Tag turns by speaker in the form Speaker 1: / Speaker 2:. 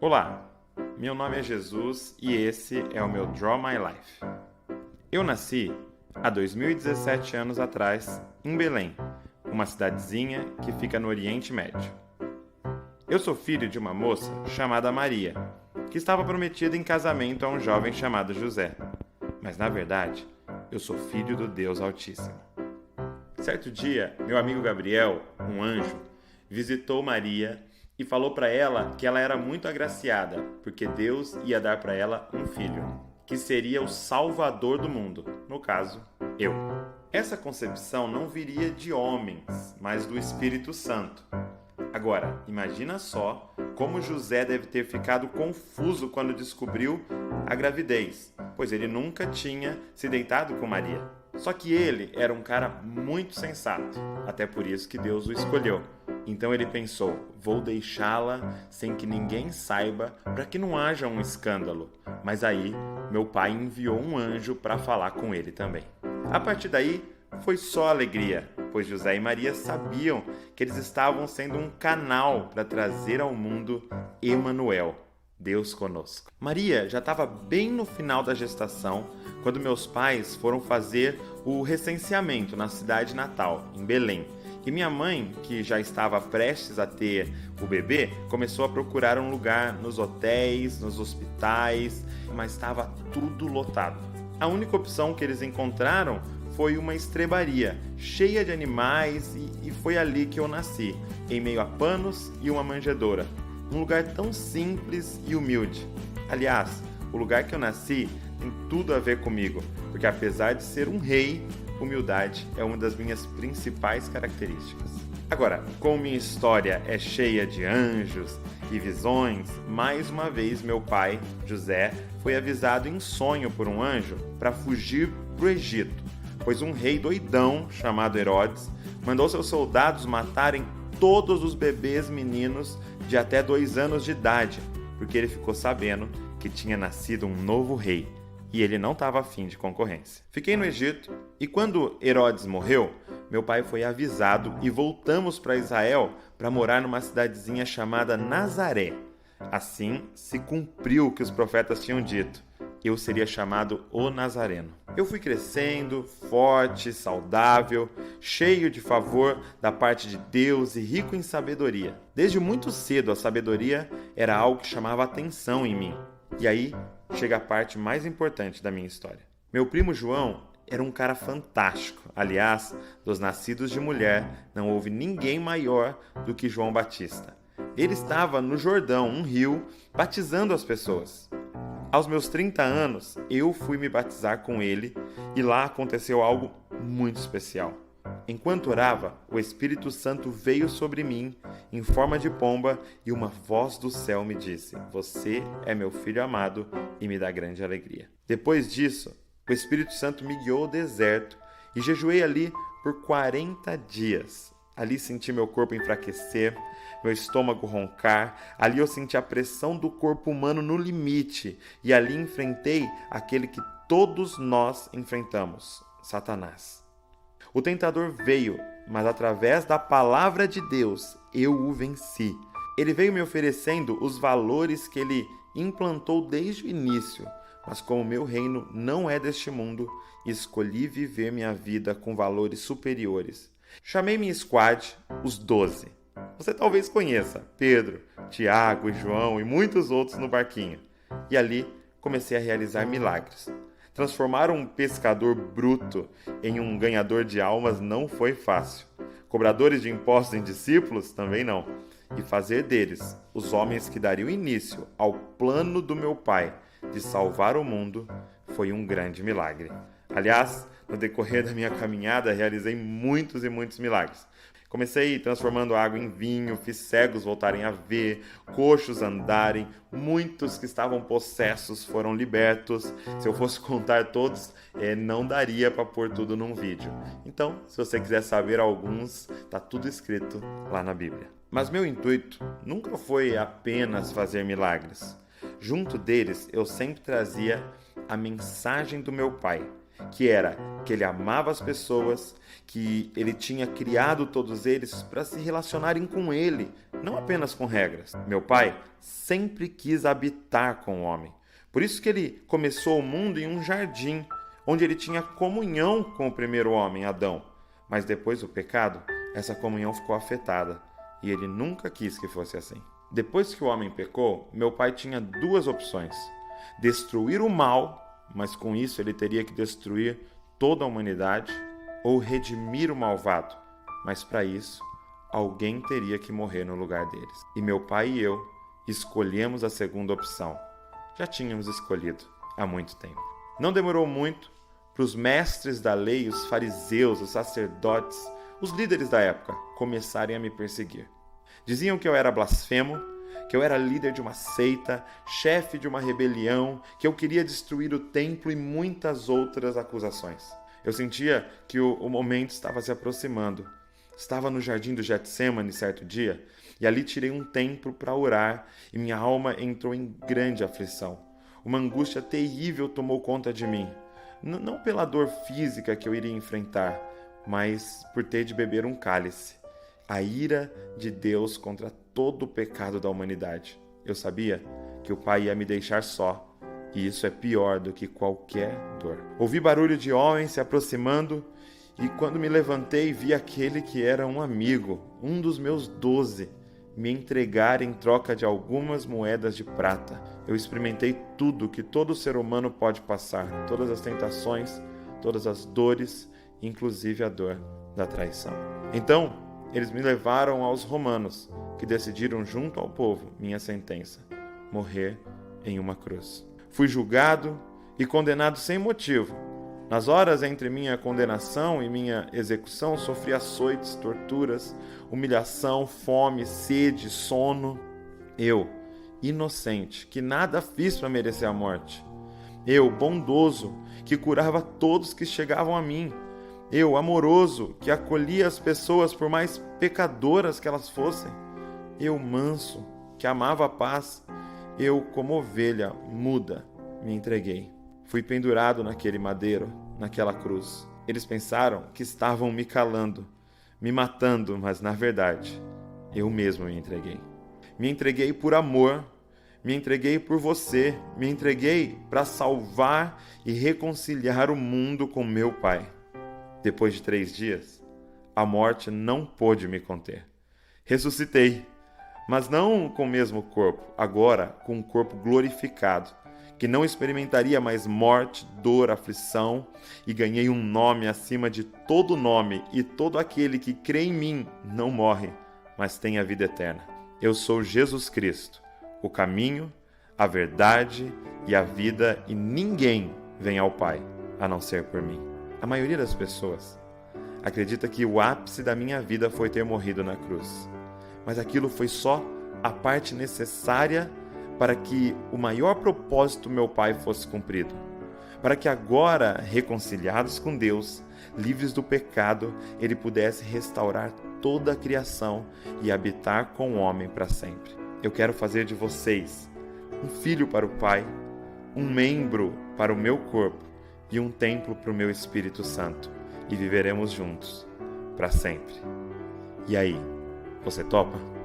Speaker 1: Olá, meu nome é Jesus e esse é o meu Draw My Life. Eu nasci há 2017 anos atrás em Belém, uma cidadezinha que fica no Oriente Médio. Eu sou filho de uma moça chamada Maria, que estava prometida em casamento a um jovem chamado José. Mas na verdade, eu sou filho do Deus Altíssimo. Certo dia, meu amigo Gabriel, um anjo, visitou Maria e falou para ela que ela era muito agraciada, porque Deus ia dar para ela um filho, que seria o Salvador do mundo, no caso, eu. Essa concepção não viria de homens, mas do Espírito Santo. Agora, imagina só como José deve ter ficado confuso quando descobriu a gravidez, pois ele nunca tinha se deitado com Maria. Só que ele era um cara muito sensato, até por isso que Deus o escolheu. Então ele pensou, vou deixá-la sem que ninguém saiba para que não haja um escândalo. Mas aí, meu pai enviou um anjo para falar com ele também. A partir daí, foi só alegria, pois José e Maria sabiam que eles estavam sendo um canal para trazer ao mundo Emanuel, Deus conosco. Maria já estava bem no final da gestação quando meus pais foram fazer o recenseamento na cidade natal, em Belém. E minha mãe, que já estava prestes a ter o bebê, começou a procurar um lugar nos hotéis, nos hospitais, mas estava tudo lotado. A única opção que eles encontraram foi uma estrebaria, cheia de animais, e foi ali que eu nasci, em meio a panos e uma manjedoura. Um lugar tão simples e humilde. Aliás, o lugar que eu nasci tem tudo a ver comigo, porque apesar de ser um rei, humildade é uma das minhas principais características. Agora, como minha história é cheia de anjos e visões, mais uma vez meu pai, José, foi avisado em sonho por um anjo para fugir para o Egito, pois um rei doidão chamado Herodes mandou seus soldados matarem todos os bebês meninos de até 2 anos de idade, porque ele ficou sabendo que tinha nascido um novo rei. E ele não estava afim de concorrência. Fiquei no Egito e quando Herodes morreu, meu pai foi avisado e voltamos para Israel para morar numa cidadezinha chamada Nazaré. Assim se cumpriu o que os profetas tinham dito. Eu seria chamado o Nazareno. Eu fui crescendo, forte, saudável, cheio de favor da parte de Deus e rico em sabedoria. Desde muito cedo a sabedoria era algo que chamava atenção em mim. E aí chega a parte mais importante da minha história. Meu primo João era um cara fantástico. Aliás, dos nascidos de mulher, não houve ninguém maior do que João Batista. Ele estava no Jordão, um rio, batizando as pessoas. Aos meus 30 anos, eu fui me batizar com ele e lá aconteceu algo muito especial. Enquanto orava, o Espírito Santo veio sobre mim em forma de pomba e uma voz do céu me disse: "Você é meu filho amado e me dá grande alegria." Depois disso, o Espírito Santo me guiou ao deserto e jejuei ali por 40 dias. Ali senti meu corpo enfraquecer, meu estômago roncar, ali eu senti a pressão do corpo humano no limite e ali enfrentei aquele que todos nós enfrentamos, Satanás. O tentador veio, mas através da palavra de Deus eu o venci. Ele veio me oferecendo os valores que ele implantou desde o início, mas como meu reino não é deste mundo, escolhi viver minha vida com valores superiores. Chamei minha squad, os 12. Você talvez conheça Pedro, Tiago e João e muitos outros no barquinho. E ali comecei a realizar milagres. Transformar um pescador bruto em um ganhador de almas não foi fácil. Cobradores de impostos em discípulos também não. E fazer deles os homens que dariam início ao plano do meu pai de salvar o mundo foi um grande milagre. Aliás, no decorrer da minha caminhada, realizei muitos e muitos milagres. Comecei transformando água em vinho, fiz cegos voltarem a ver, coxos andarem, muitos que estavam possessos foram libertos. Se eu fosse contar todos, não daria para pôr tudo num vídeo. Então, se você quiser saber alguns, tá tudo escrito lá na Bíblia. Mas meu intuito nunca foi apenas fazer milagres. Junto deles, eu sempre trazia a mensagem do meu pai, que era que ele amava as pessoas, que ele tinha criado todos eles para se relacionarem com ele, não apenas com regras. Meu pai sempre quis habitar com o homem. Por isso que ele começou o mundo em um jardim, onde ele tinha comunhão com o primeiro homem, Adão. Mas depois do pecado, essa comunhão ficou afetada, e ele nunca quis que fosse assim. Depois que o homem pecou, meu pai tinha duas opções: destruir o mal, mas com isso ele teria que destruir toda a humanidade, ou redimir o malvado, mas para isso alguém teria que morrer no lugar deles. E meu pai e eu escolhemos a segunda opção. Já tínhamos escolhido há muito tempo. Não demorou muito para os mestres da lei, os fariseus, os sacerdotes, os líderes da época começarem a me perseguir. Diziam que eu era blasfemo, que eu era líder de uma seita, chefe de uma rebelião, que eu queria destruir o templo e muitas outras acusações. Eu sentia que o momento estava se aproximando. Estava no jardim do Getsêmani certo dia, e ali tirei um tempo para orar, e minha alma entrou em grande aflição. Uma angústia terrível tomou conta de mim. Não pela dor física que eu iria enfrentar, mas por ter de beber um cálice. A ira de Deus contra todo o pecado da humanidade. Eu sabia que o Pai ia me deixar só, e isso é pior do que qualquer dor. Ouvi barulho de homens se aproximando, e quando me levantei, vi aquele que era um amigo, um dos meus 12, me entregar em troca de algumas moedas de prata. Eu experimentei tudo que todo ser humano pode passar, todas as tentações, todas as dores, inclusive a dor da traição. Então, eles me levaram aos romanos, que decidiram junto ao povo minha sentença: morrer em uma cruz. Fui julgado e condenado sem motivo. Nas horas entre minha condenação e minha execução, sofri açoites, torturas, humilhação, fome, sede, sono. Eu, inocente, que nada fiz para merecer a morte. Eu, bondoso, que curava todos que chegavam a mim. Eu, amoroso, que acolhia as pessoas por mais pecadoras que elas fossem. Eu, manso, que amava a paz. Eu, como ovelha muda, me entreguei. Fui pendurado naquele madeiro, naquela cruz. Eles pensaram que estavam me calando, me matando, mas na verdade, eu mesmo me entreguei. Me entreguei por amor, me entreguei por você, me entreguei para salvar e reconciliar o mundo com meu Pai. Depois de 3 dias, a morte não pôde me conter. Ressuscitei, mas não com o mesmo corpo, agora com um corpo glorificado, que não experimentaria mais morte, dor, aflição, e ganhei um nome acima de todo nome, e todo aquele que crê em mim não morre, mas tem a vida eterna. Eu sou Jesus Cristo, o caminho, a verdade e a vida, e ninguém vem ao Pai a não ser por mim. A maioria das pessoas acredita que o ápice da minha vida foi ter morrido na cruz, mas aquilo foi só a parte necessária para que o maior propósito do meu Pai fosse cumprido. Para que agora, reconciliados com Deus, livres do pecado, Ele pudesse restaurar toda a criação e habitar com o homem para sempre. Eu quero fazer de vocês um filho para o Pai, um membro para o meu corpo e um templo para o meu Espírito Santo. E viveremos juntos para sempre. E aí, você topa?